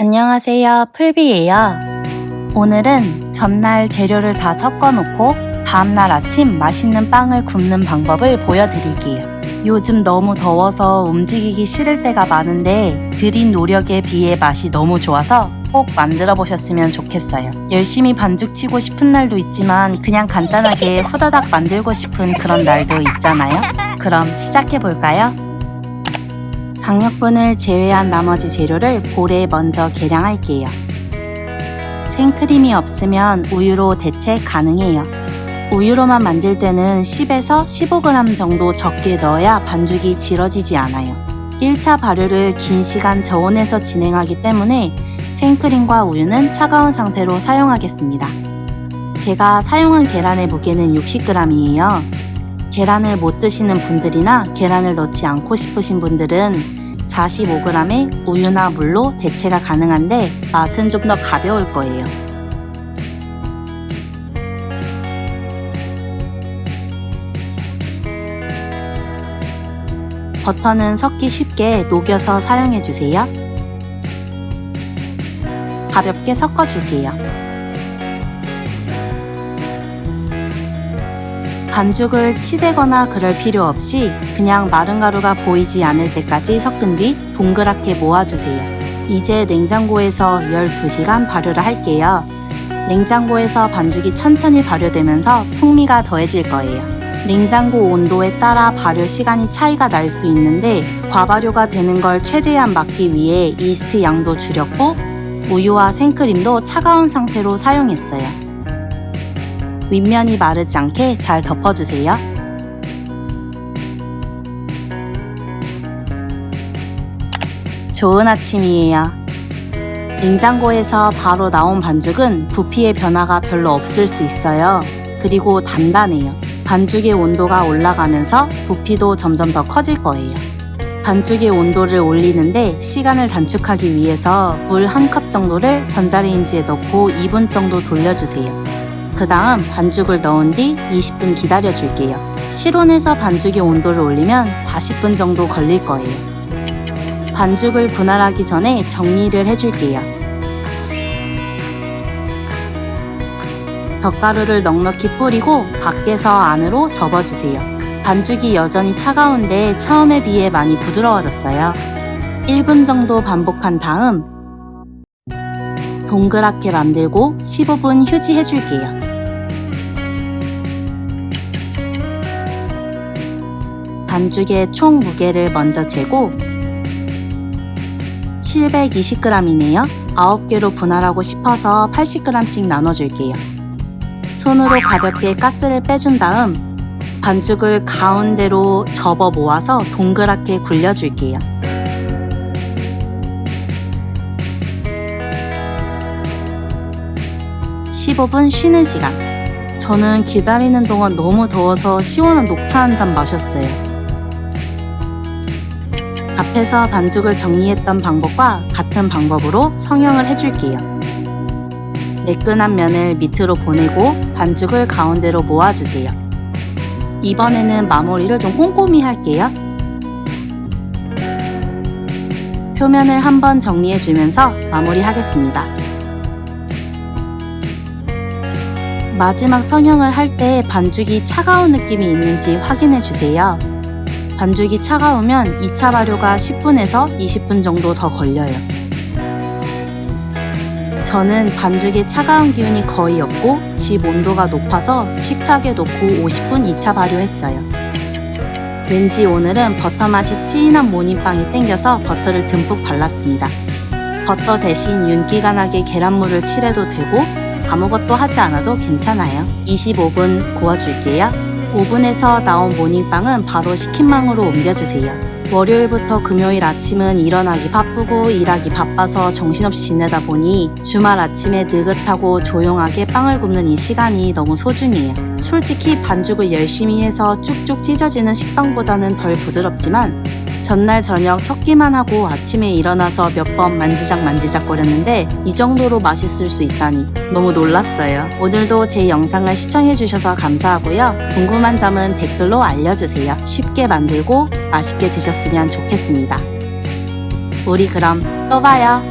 안녕하세요, 풀비예요. 오늘은 전날 재료를 다 섞어 놓고 다음날 아침 맛있는 빵을 굽는 방법을 보여드릴게요. 요즘 너무 더워서 움직이기 싫을 때가 많은데 들인 노력에 비해 맛이 너무 좋아서 꼭 만들어 보셨으면 좋겠어요. 열심히 반죽 치고 싶은 날도 있지만 그냥 간단하게 후다닥 만들고 싶은 그런 날도 있잖아요. 그럼 시작해 볼까요? 강력분을 제외한 나머지 재료를 볼에 먼저 계량할게요. 생크림이 없으면 우유로 대체 가능해요. 우유로만 만들 때는 10에서 15g 정도 적게 넣어야 반죽이 질어지지 않아요. 1차 발효를 긴 시간 저온에서 진행하기 때문에 생크림과 우유는 차가운 상태로 사용하겠습니다. 제가 사용한 계란의 무게는 60g이에요. 계란을 못 드시는 분들이나 계란을 넣지 않고 싶으신 분들은 45g의 우유나 물로 대체가 가능한데 맛은 좀 더 가벼울 거예요. 버터는 섞기 쉽게 녹여서 사용해주세요. 가볍게 섞어줄게요. 반죽을 치대거나 그럴 필요 없이 그냥 마른 가루가 보이지 않을 때까지 섞은 뒤 동그랗게 모아주세요. 이제 냉장고에서 12시간 발효를 할게요. 냉장고에서 반죽이 천천히 발효되면서 풍미가 더해질 거예요. 냉장고 온도에 따라 발효 시간이 차이가 날 수 있는데 과발효가 되는 걸 최대한 막기 위해 이스트 양도 줄였고 우유와 생크림도 차가운 상태로 사용했어요. 윗면이 마르지 않게 잘 덮어주세요. 좋은 아침이에요. 냉장고에서 바로 나온 반죽은 부피의 변화가 별로 없을 수 있어요. 그리고 단단해요. 반죽의 온도가 올라가면서 부피도 점점 더 커질 거예요. 반죽의 온도를 올리는데 시간을 단축하기 위해서 물 1컵 정도를 전자레인지에 넣고 2분 정도 돌려주세요. 그 다음 반죽을 넣은 뒤 20분 기다려줄게요. 실온에서 반죽의 온도를 올리면 40분 정도 걸릴 거예요. 반죽을 분할하기 전에 정리를 해줄게요. 덧가루를 넉넉히 뿌리고 밖에서 안으로 접어주세요. 반죽이 여전히 차가운데 처음에 비해 많이 부드러워졌어요. 1분 정도 반복한 다음 동그랗게 만들고 15분 휴지해줄게요. 반죽의 총 무게를 먼저 재고 720g이네요. 9개로 분할하고 싶어서 80g씩 나눠줄게요. 손으로 가볍게 가스를 빼준 다음 반죽을 가운데로 접어 모아서 동그랗게 굴려줄게요. (15분) 쉬는 시간. 저는 기다리는 동안 너무 더워서 시원한 녹차 한 잔 마셨어요. 앞에서 반죽을 정리했던 방법과 같은 방법으로 성형을 해줄게요. 매끈한 면을 밑으로 보내고 반죽을 가운데로 모아주세요. 이번에는 마무리를 좀 꼼꼼히 할게요. 표면을 한번 정리해주면서 마무리하겠습니다. 마지막 성형을 할 때 반죽이 차가운 느낌이 있는지 확인해주세요. 반죽이 차가우면 2차 발효가 10분에서 20분 정도 더 걸려요. 저는 반죽에 차가운 기운이 거의 없고 집 온도가 높아서 식탁에 놓고 50분 2차 발효했어요. 왠지 오늘은 버터 맛이 진한 모닝빵이 땡겨서 버터를 듬뿍 발랐습니다. 버터 대신 윤기가 나게 계란물을 칠해도 되고 아무것도 하지 않아도 괜찮아요. 25분 구워줄게요. 오븐에서 나온 모닝빵은 바로 식힌망으로 옮겨주세요. 월요일부터 금요일 아침은 일어나기 바쁘고 일하기 바빠서 정신없이 지내다 보니 주말 아침에 느긋하고 조용하게 빵을 굽는 이 시간이 너무 소중해요. 솔직히 반죽을 열심히 해서 쭉쭉 찢어지는 식빵보다는 덜 부드럽지만 전날 저녁 섞기만 하고 아침에 일어나서 몇 번 만지작 거렸는데 이 정도로 맛있을 수 있다니 너무 놀랐어요. 오늘도 제 영상을 시청해주셔서 감사하고요. 궁금한 점은 댓글로 알려주세요. 쉽게 만들고 맛있게 드셨으면 좋겠습니다. 우리 그럼 또 봐요.